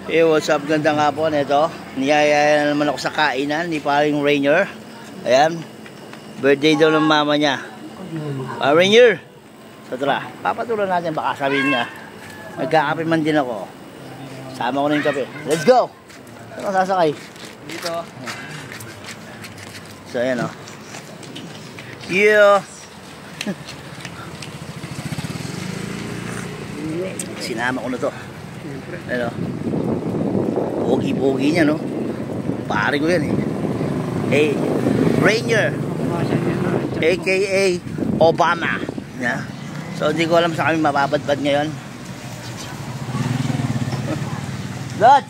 Hey, what's up? Gandang hapon. Ito, niyayaya na naman ako sa kainan ni paring Rainier. Ayan, birthday daw ng mama niya. Rainier, so tara, papatulan natin. Baka sabihin niya nagkakape man din ako. Sama ko na yung kape. Let's go! Saan ka sasakay? Dito. So ayan o. Yeah! Sinama ko na to. Ayan o. Pogi-pogi niya, no? Pare ko yan, eh. Hey, Rainier, a.k.a. Obama. Yeah. So, hindi ko alam sa kami mababadbad ngayon. Lord!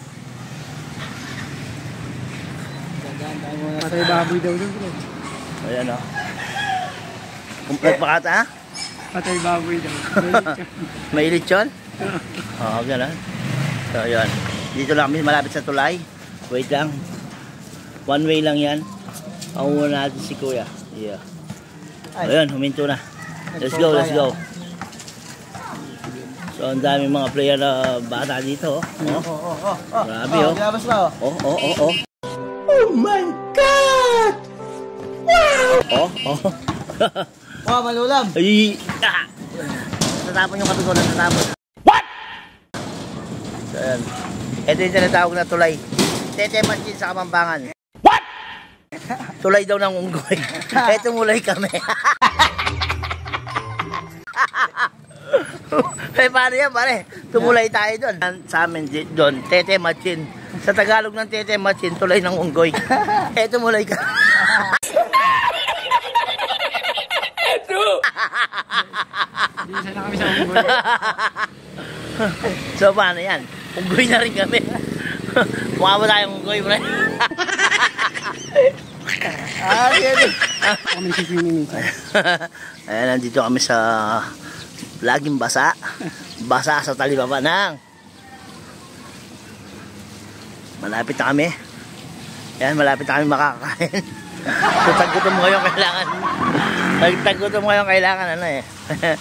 Patay baboy daw doon, bro. Ayan, o. Kumplet pa kata, ha? Patay baboy daw. May lechon? Oo, gano'n. So, ayan. Dito lang kami malapit sa tulay. Wait lang. One way lang yan. Pauuna natin si Kuya. Yeah. Ayun, huminto na. Let's go, let's go. So, ang daming mga player na bata dito. Oh. Grabe, oh. Oh. Oh my God! Wow! Oh. Wow, malulam. Ay! Tatapon yung katutunan, tatapon. So, ayan. Ito yung tinatawag na tulay. Tete Machine sa Kamambangan. What? Tulay daw ng unggoy. Ito mulay kami. Eh, paano yan, pare? Tumulay tayo doon. Sa amin doon, Tete Machine. Sa Tagalog ng Tete Machine, tulay ng unggoy. Ito mulay ka. Isa na kami sa unggoy. So, paano yan? Unggoy na rin kami. Mukha ba tayong unggoy, pre? Kami si Queenie minsan. Ayan, nandito kami sa laging basa. Basa sa Talibabanang. Malapit na kami. Ayan, malapit na kami makakain. So, taggutom mo ngayon kailangan. Taggutom mo ngayon kailangan, ano eh.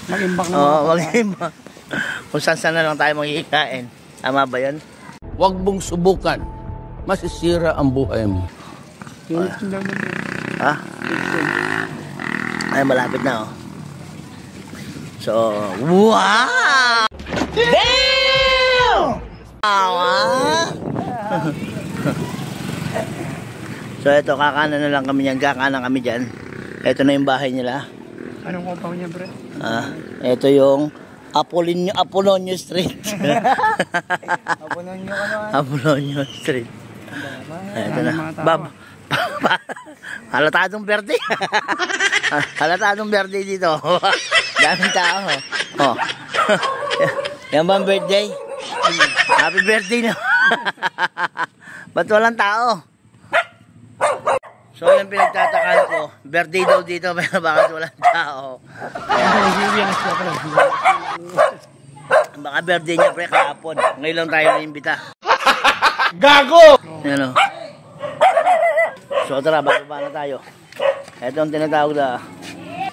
Mag-imbak na. Oo, mag-imbak. Kung saan na lang tayo magkikain. Tama ba yun? Huwag mong subukan. Masisira ang buhay mo. Ha? Ay, malapit na, oh. So, wow! Damn! So, ito, kakanan na lang kami dyan. Kakanan kami dyan. Ito na yung bahay nila. Anong compound niya, bro? Ito yung Apolonio Street. Apolonio ka naman. Apolonio Street. Ito na. Halatadong birthday. Halatadong birthday dito. Daming tao. Oh. Yan ba ang birthday? Happy birthday na. Ba't walang tao? So yung pinagtatakaan ko, birthday daw dito pero bakit walang tao? Baka birthday niya pre kahapon. Ngayon lang tayo naimbita. Gago! Ano? So tara, bababa na tayo. Ito ang tinatawag na.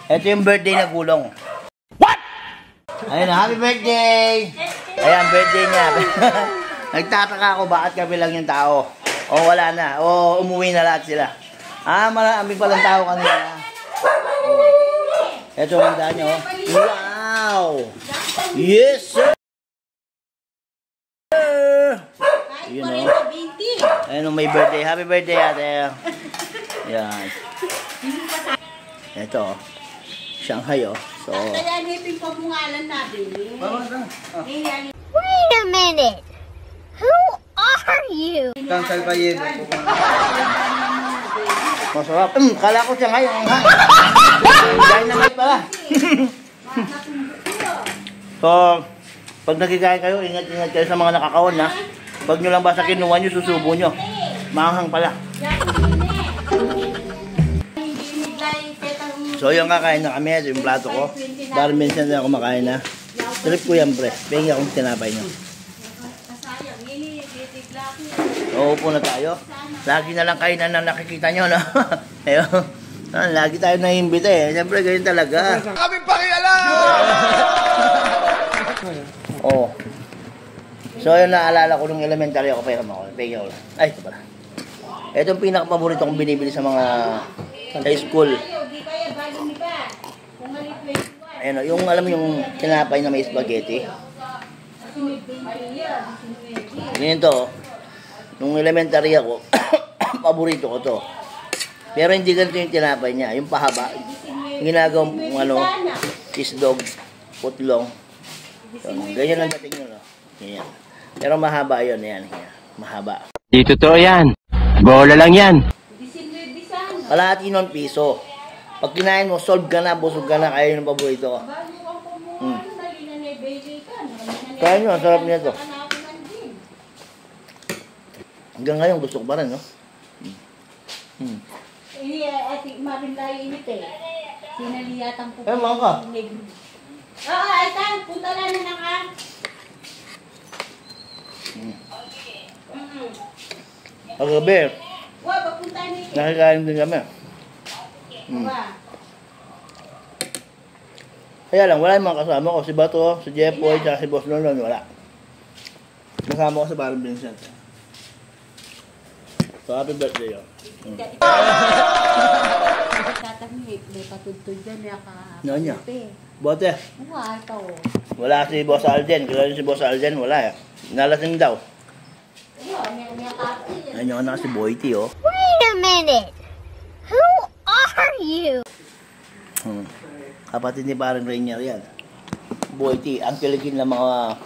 Ito yung birthday na gulong. What? Ayun na, happy birthday! Ayan, birthday niya. Nagtataka ako bakit kami lang yung tao. O wala na. O umuwi na lahat sila. Marami palang tao kanina. Ito ang handa nyo. Wow! Yes, sir! Yun o. Ayun may birthday. Happy birthday, ate. Yan. Ito o. Shanghai o. So. Wait a minute! Who are you? Tansal pa yun. Masarap. Kala ko Shanghai. Dynamite pala. So, pag nagkikain kayo, ingat-ingat kayo sa mga nakakaon, ha? Pag nyo lang basta kinuha nyo, susubo nyo. Maanghang pala. So, yung kakain na kami. Ito yung plato ko. Parang minsan na ako makain na. Trip ko yan, pre. Pengi akong tinapay nyo. So, upo na tayo. Lagi na lang kainan na nakikita nyo, no? Ayun. Lagi tayo naimbita eh. Siyempre, ganyan talaga. Kami pakialam! Oh. So, yun naalala ko nung elementary ako, pero ako. Ay, ito pala. Ito yung pinaka-paborito kong binibili sa mga high school. Ayan, yung alam mo yung tinapay na may spaghetti. Ganito, nung elementary ako, paborito ko to. Pero hindi ganito yung tinapay niya, yung pahaba. Ginagawang cheese-dog, putlong. Ganyan ang dating yun. Ganyan. Pero mahaba yun, yan. Mahaba. Di totoo yan. Bola lang yan. Kalahati nun piso. Pag kinain mo, solve ka na, busog ka na, kaya yun ang paborito ko. Kaya nyo, ang sarap niya to. Hanggang ngayon, gusto ko pa rin, no? Ini ati marinday init eh. Sinaliyatan po. Mga ka. Oo, ay tan, punta na na ka. Paggabi, Wa, papunta ni. nakikain din kami. Wa. Kaya lang, wala yung mga kasama ko. Si Bato, si Jeffoy, tsaka si Boss Lolon, wala. Kasama ko sa Barang Vincent. So, happy birthday, yun. Tatangit, may patudtod dyan, may Ano niya? Bote, Wa, ito. wala si Boss Alden. Kaya si Boss Alden, wala eh. Nalasing daw. Wa, may kape. Ayun yung anak si Boyti, oh. Wait a minute. Who are you? Kapatid ni Barang Rainier yan. Boyti, ang kiligin ng mga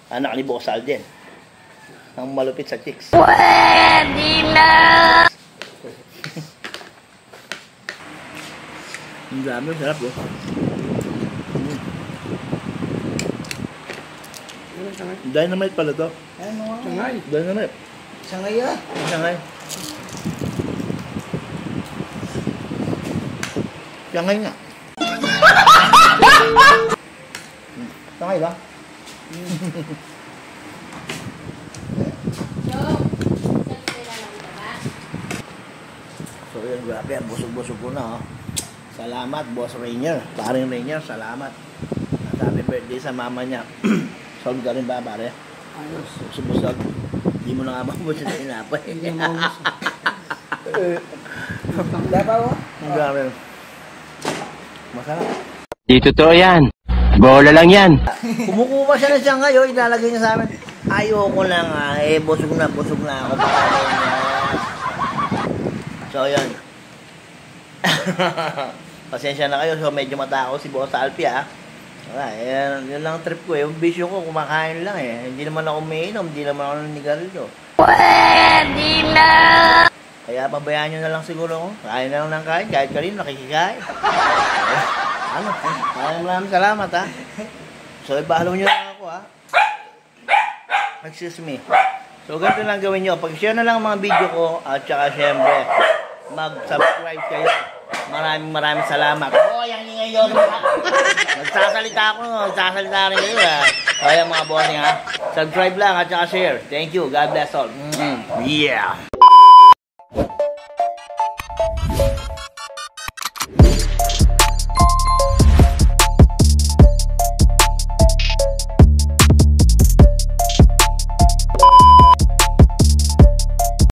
anak ni Boss Alden. Ang malupit sa chicks. Pwede na! Ang dami, sarap, oh. Dynamite pala to. Sangay. Dynamite. Sangay ah. Sangay. Sangay nga. Sangay ba? So yun, grabe. Busog-busog ko na, oh. Salamat, Boss Rainier. Paring Rainier, salamat. At happy birthday sa mama niya. Solve ka rin ba, pare? Ayos. Busog-busog. Hindi mo na nga mabos yung tinapay. Dapat oh. Ang grabe. Masarap. Di totoo yan. Bola lang yan. Kumukuha siya ng siyangay, oh, ilalagay niya sa amin. Ayoko na nga, busog na ako. So, yun. Pasensya na kayo, so medyo matao si Boss Alpi, ah. Wala, yun lang trip ko, eh. Yung bisyo ko, kumakain lang, eh. Hindi naman ako umiinom, hindi naman ako nanigarilyo. Pwede na! Kaya pabayaan nyo na lang siguro ko. Kain na lang ng kain, kahit kanino nakikikain. Maraming salamat, ha. So, i-follow nyo lang ako, ha. Excuse me. So, ganito lang gawin nyo. Pag-share na lang ang mga video ko, at saka syempre, mag-subscribe kayo. Maraming salamat. Oh, yung ngayon. Nagsasalita rin kayo, ha. O, yung mga bossing, ha. Subscribe lang, at saka share. Thank you. God bless all. Yeah.